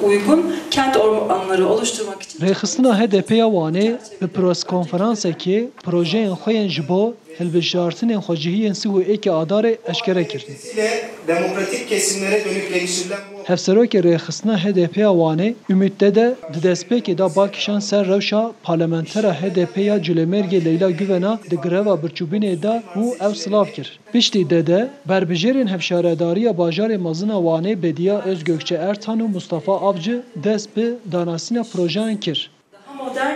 uygun kent ormanları oluşturmak için Rêxistina HDP'ya Wanê bi preskonferansekê projeyên xwe yên ji bo hilbijartinên xwecihiyên sih û êkê adarê eşkere kirin. Demokratik kesimlere dönük geliştirilen bu Hevserokê rêxistina HDP'ya Wanê ümîtte de di destpêkê da balkişan ser rewşa parlamentera HDP'ya Cilêmergê Leyla Güven'a di greva birçûbînê da û ew silav kir. Piştî de berbijêrên hevşaredariya bajarê mezin a Wanê Bediya Özgökçe Ertan û Mustafa Avcı dest bi danasîna projeyan kir. daha modern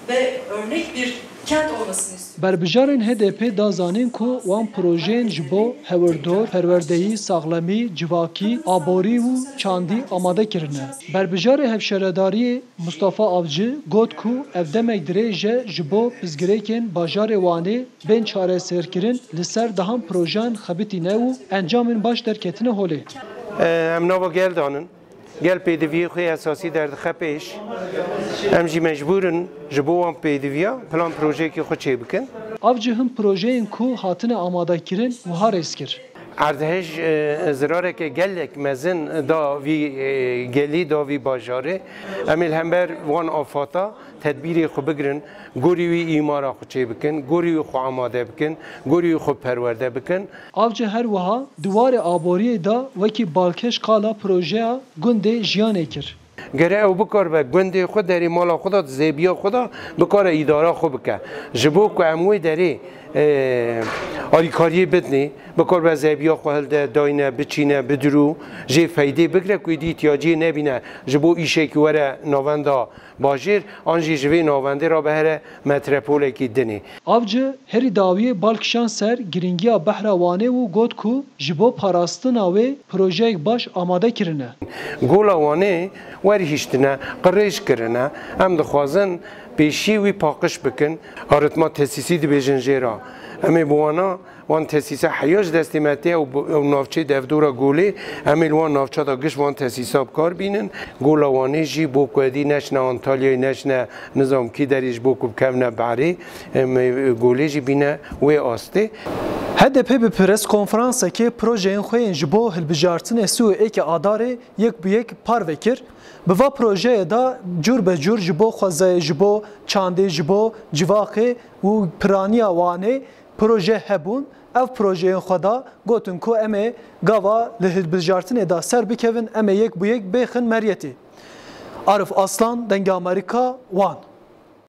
ve örnek bir kent olmasını istiyoruz. Berbijarên HDP da zanîn ku wan projeyên ji bo hewirdor, perwerdeyî, saxlemî, civakî, aborî û çandî amade kirine. Berbijarê hevşaredariyê Mustafa Avcı got ku ev demek dirêje ji bo pizgirêkên bajarê Wanê bên çareserkirin li ser dahan projeyan xebitîne û encamên baş derketine holê. em nava gel danın. Gel pêdiviyê xwe esasî derdixe pêş. Em jî mecbûrin ji bo wan pêdiviya plan projeyekî xwe çêbikin. Avcı him projeyên ku hatine amadekirin wiha rêskir. Erdhej zirareke gelek mezin da vî gelî da vî bajarê. Em ê hember wan afata tedbîrê xwe bigirin, gorî wî îmara xwe çêbikin, gorî wî xwe amade bikin, gorî wî xwe perwerde bikin. Avcı her wiha diwarê aboriyê da wekî balkêş qala projeya gundê jiyanê kir. Gere ew bikar be gundê xwe derê mala xwe da zêbiya xwe da bikare îdara xwe bike. Ji bo ku em wê derê alîkariyê bidinê bikar be zêbiya xwe hilde dayne biçîne bidirû jê feydê bigire ku êdî ihtiyaciyê nebîne ji bo îşekî were navenda bajêr an jî ji vê navendê ra behere metropolekî dinê. Avcı herî dawiyê balkişan ser giringiya behra Wanê û got ku ji bo parastina wê projeyek baş amade kirine. Gola Wanê werhîştine, qirêj kirine, em dixwazin pêşî wî paqij bikin, arîtma tesîsî dibêjin jê ra. Em ê bi wana wan tesîsa heya ji destê me tê ew navçê devdora Golê, em ê li wan navça da giş wan tesîsa bikar bînin. Gola Wanê jî bo ku êdî neçine Antalyayê neçine nizamkî derî ji bo ku bikevne berê, em ê Golê jî bîne wê astê. HDP bi preskonferansekê projeyên xwe yên ji bo hilbijartinê sih û êkê adarê yek bi yek parve kir. Bi va projeyê da cur be cur ji bo xwezayê ji bo çandê ji bo civakê û piraniya Wanê proje hebûn. Ev projeyên xwe da gotin ku em ê gava li hilbijartinê da ser bikevin, em ê yek bi yek bêxin meryetê. Arif Aslan, Dengê Amerîka, Wan.